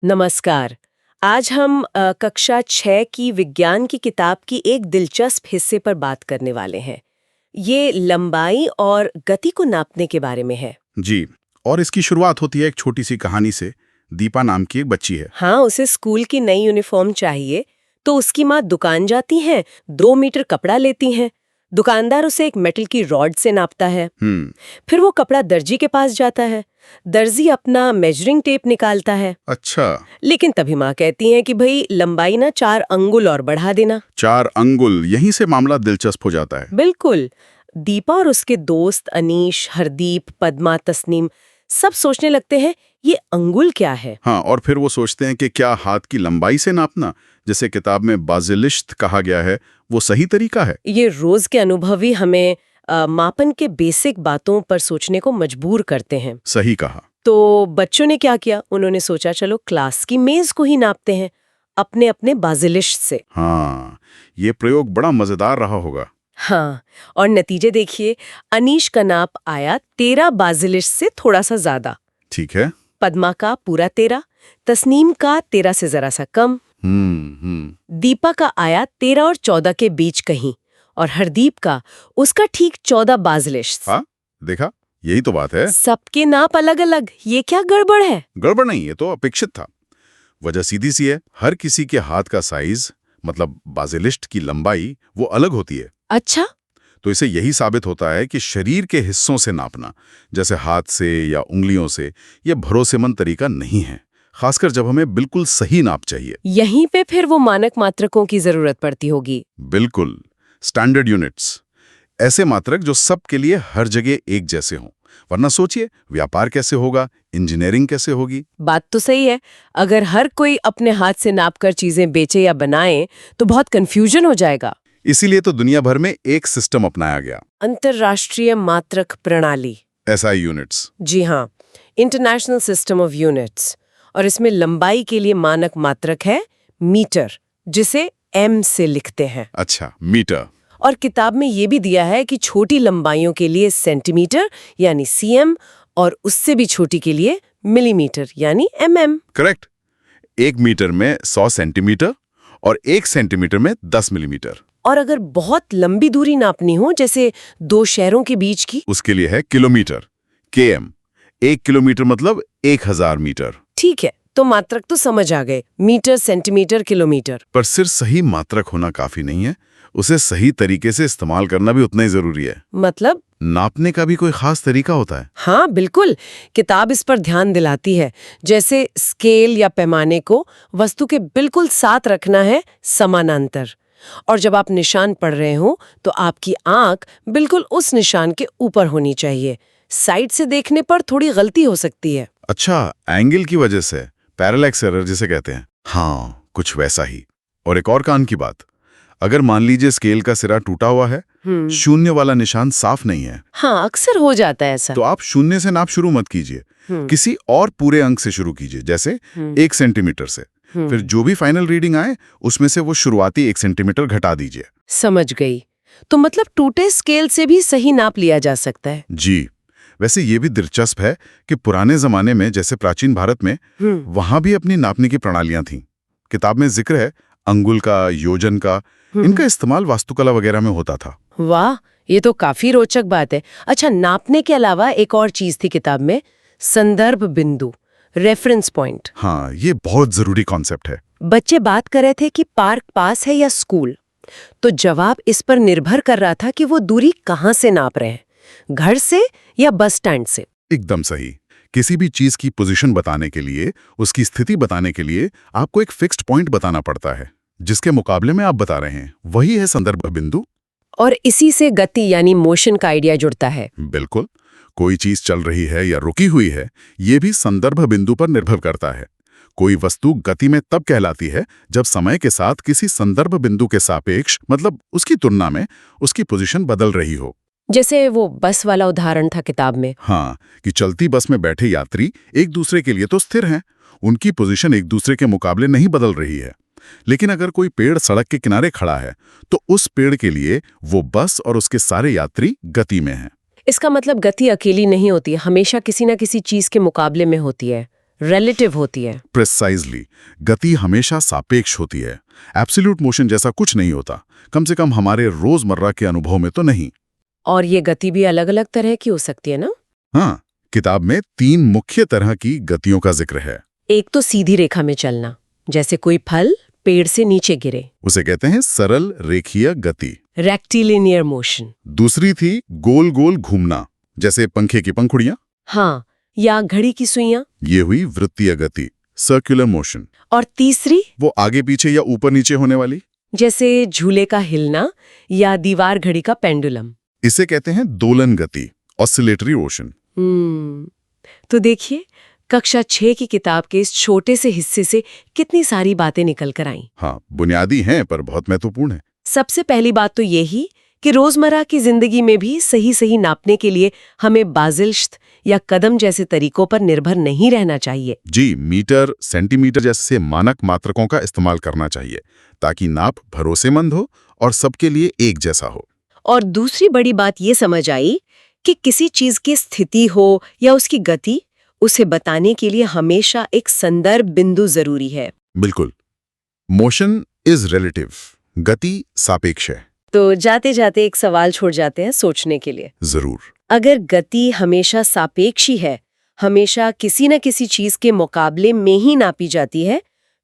नमस्कार। आज हम कक्षा 6 की विज्ञान की किताब की एक दिलचस्प हिस्से पर बात करने वाले हैं। ये लंबाई और गति को नापने के बारे में है। जी। और इसकी शुरुआत होती है एक छोटी सी कहानी से। दीपा नाम की एक बच्ची है। हाँ, उसे स्कूल की नई यूनिफॉर्म चाहिए, तो उसकी माँ दुकान जाती हैं, 2 मीटर कपड़ा लेती हैं। दुकानदार उसे एक मेटल की रॉड से नापता है। फिर वो कपड़ा दर्जी के पास जाता है। दर्जी अपना मेजरिंग टेप निकालता है। अच्छा। लेकिन तभी माँ कहती हैं कि भाई लंबाई ना 4 अंगुल और बढ़ा देना। 4 अंगुल, यहीं से मामला दिलचस्प हो जाता है। बिल्कुल। दीपा और उसके दोस्त अनीश, हरदीप, पद्मा, तस्नीम सब सोचने लगते हैं ये अंगुल क्या है। हाँ, और फिर वो सोचते हैं कि क्या हाथ की लंबाई से नापना, जैसे किताब में बाजिलिश्त कहा गया है, वो सही तरीका है। ये रोज के अनुभव ही हमें मापन के बेसिक बातों पर सोचने को मजबूर करते हैं। सही कहा। तो बच्चों ने क्या किया, उन्होंने सोचा चलो क्लास की मेज को ही नापते हैं अपने अपने बाजिलिश्त से। हाँ, ये प्रयोग बड़ा मजेदार रहा होगा। हाँ, और नतीजे देखिए। अनीश का नाप आया 13 बाजिलिश्त से थोड़ा सा ज्यादा। ठीक है। पद्मा का पूरा 13, तस्नीम का 13 से जरा सा कम, दीपा का आया 13 और 14 के बीच कहीं, और हरदीप का उसका ठीक 14 बाजिलिश्त। हाँ, देखा, यही तो बात है। सबके नाप अलग अलग, ये क्या गड़बड़ है? गड़बड़ नहीं, ये तो अपेक्षित था। वजह सीधी सी है, हर किसी के हाथ का साइज, मतलब बाजिलिश्त की लंबाई, वो अलग होती है। अच्छा। तो इसे यही साबित होता है कि शरीर के हिस्सों से नापना, जैसे हाथ से या उंगलियों से, यह भरोसेमंद तरीका नहीं है, खासकर जब हमें बिल्कुल सही नाप चाहिए। यहीं पे फिर वो मानक मात्रकों की जरूरत पड़ती होगी। बिल्कुल, स्टैंडर्ड यूनिट्स, ऐसे मात्रक जो सबके लिए हर जगह एक जैसे हों। वरना सोचिए, व्यापार कैसे होगा, इंजीनियरिंग कैसे होगी। बात तो सही है। अगर हर कोई अपने हाथ से नापकर चीजें बेचे या बनाए तो बहुत कंफ्यूजन हो जाएगा। इसीलिए तो दुनिया भर में एक सिस्टम अपनाया गया, अंतरराष्ट्रीय मात्रक प्रणाली, एसआई यूनिट्स। जी हाँ, इंटरनेशनल सिस्टम ऑफ यूनिट्स। और इसमें लंबाई के लिए मानक मात्रक है मीटर, जिसे एम से लिखते हैं। अच्छा, मीटर। और किताब में ये भी दिया है कि छोटी लंबाइयों के लिए सेंटीमीटर यानी सीएम, और उससे भी छोटी के लिए मिलीमीटर यानी एमएम। करेक्ट। 1 मीटर में 100 सेंटीमीटर और 1 सेंटीमीटर में 10 मिलीमीटर। और अगर बहुत लंबी दूरी नापनी हो, जैसे 2 शहरों के बीच की, उसके लिए है किलोमीटर, केएम। 1 किलोमीटर मतलब 1000 मीटर। ठीक है, तो मात्रक तो समझ आ गए, मीटर, सेंटीमीटर, किलोमीटर। पर सिर्फ सही मात्रक होना काफी नहीं है, उसे सही तरीके से इस्तेमाल करना भी उतना ही जरूरी है। मतलब नापने का भी कोई खास तरीका होता है। हाँ बिल्कुल, किताब इस पर ध्यान दिलाती है। जैसे स्केल या पैमाने को वस्तु के बिल्कुल साथ रखना है, समानांतर। और जब आप निशान पढ़ रहे हो तो आपकी आंख बिल्कुल उस निशान के ऊपर होनी चाहिए। साइड से देखने पर थोड़ी गलती हो सकती है। अच्छा, एंगल की वजह से, पैरेलैक्स एरर जिसे कहते हैं। हाँ, कुछ वैसा ही। और एक और कान की बात, अगर मान लीजिए स्केल का सिरा टूटा हुआ है, शून्य वाला निशान साफ नहीं है, हाँ अक्सर हो जाता है ऐसा, तो आप शून्य से नाप शुरू मत कीजिए, किसी और पूरे अंक से शुरू कीजिए, जैसे 1 सेंटीमीटर से। फिर जो भी फाइनल रीडिंग आए उसमें से वो शुरुआती 1 सेंटीमीटर घटा दीजिए। समझ गई। तो मतलब टूटे स्केल से भी सही नाप लिया जा सकता है। जी। वैसे ये भी दिलचस्प है कि पुराने जमाने में, जैसे प्राचीन भारत में, वहां भी अपनी नापने की प्रणालियां थीं। किताब में जिक्र है अंगुल का, योजन का, इनका इस्तेमाल वास्तुकला वगैरह में होता था। वाह, ये तो काफी रोचक बात है। अच्छा, नापने के अलावा एक और चीज थी किताब में, संदर्भ बिंदु, रेफरेंस पॉइंट। हाँ, ये बहुत जरूरी कॉन्सेप्ट है। बच्चे बात कर रहे थे कि पार्क पास है या स्कूल, तो जवाब इस पर निर्भर कर रहा था कि वो दूरी कहाँ से नाप रहे हैं, घर से या बस स्टैंड से। एकदम सही। किसी भी चीज की पोजीशन बताने के लिए, उसकी स्थिति बताने के लिए आपको एक फिक्स्ड पॉइंट बताना पड़ता है, जिसके मुकाबले में आप बता रहे हैं, वही है संदर्भ बिंदु। और इसी से गति यानी मोशन का आइडिया जुड़ता है। बिल्कुल, कोई चीज चल रही है या रुकी हुई है, ये भी संदर्भ बिंदु पर निर्भर करता है। कोई वस्तु गति में तब कहलाती है जब समय के साथ किसी संदर्भ बिंदु के सापेक्ष, मतलब उसकी तुलना में, उसकी पोजीशन बदल रही हो। जैसे वो बस वाला उदाहरण था किताब में। हाँ, कि चलती बस में बैठे यात्री एक दूसरे के लिए तो स्थिर हैं, उनकी पोजीशन एक दूसरे के मुकाबले नहीं बदल रही है। लेकिन अगर कोई पेड़ सड़क के किनारे खड़ा है, तो उस पेड़ के लिए वो बस और उसके सारे यात्री गति में हैं। इसका मतलब गति अकेली नहीं होती, हमेशा किसी न किसी चीज के मुकाबले में होती है। रिलेटिव होती है। प्रिसाइजली, गति हमेशा सापेक्ष होती है। एब्सोल्यूट मोशन जैसा कुछ नहीं होता, कम से कम हमारे रोजमर्रा के अनुभव में तो नहीं। और ये गति भी अलग अलग तरह की हो सकती है ना? हाँ, किताब में 3 मुख्य तरह की गतियों का जिक्र है। एक तो सीधी रेखा में चलना, जैसे कोई फल पेड़ से नीचे गिरे, उसे कहते हैं सरल रेखीय गति। Rectilinear motion. दूसरी थी गोल गोल घूमना, जैसे पंखे की पंखुड़ियां। हाँ, या घड़ी की सुइयां। ये हुई वृत्तीय गति, सर्कुलर मोशन। और तीसरी, वो आगे पीछे या ऊपर नीचे होने वाली, जैसे झूले का हिलना या दीवार घड़ी का पेंडुलम। इसे कहते हैं दोलन गति, ऑसिलेटरी मोशन। तो देखिए, कक्षा 6 की किताब के इस छोटे से हिस्से से कितनी सारी बातें निकल कर आईं। हाँ, बुनियादी हैं पर बहुत महत्वपूर्ण है। सबसे पहली बात तो यही कि रोजमर्रा की जिंदगी में भी सही सही नापने के लिए हमें बाजिल्श्त या कदम जैसे तरीकों पर निर्भर नहीं रहना चाहिए। जी, मीटर, सेंटीमीटर जैसे मानक मात्रकों का इस्तेमाल करना चाहिए, ताकि नाप भरोसेमंद हो और सबके लिए एक जैसा हो। और दूसरी बड़ी बात ये समझ आई कि किसी चीज की स्थिति हो या उसकी गति, उसे बताने के लिए हमेशा एक संदर्भ बिंदु जरूरी है। बिल्कुल, मोशन इज रिलेटिव, गति सापेक्ष है। तो जाते जाते एक सवाल छोड़ जाते हैं सोचने के लिए। जरूर। अगर गति हमेशा सापेक्षी है, हमेशा किसी न किसी चीज के मुकाबले में ही नापी जाती है,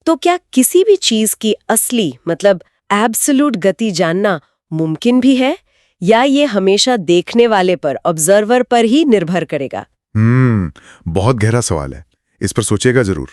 तो क्या किसी भी चीज की असली मतलब एब्सोल्यूट गति जानना मुमकिन भी है, या ये हमेशा देखने वाले पर, ऑब्जर्वर पर ही निर्भर करेगा? बहुत गहरा सवाल है, इस पर सोचेगा जरूर।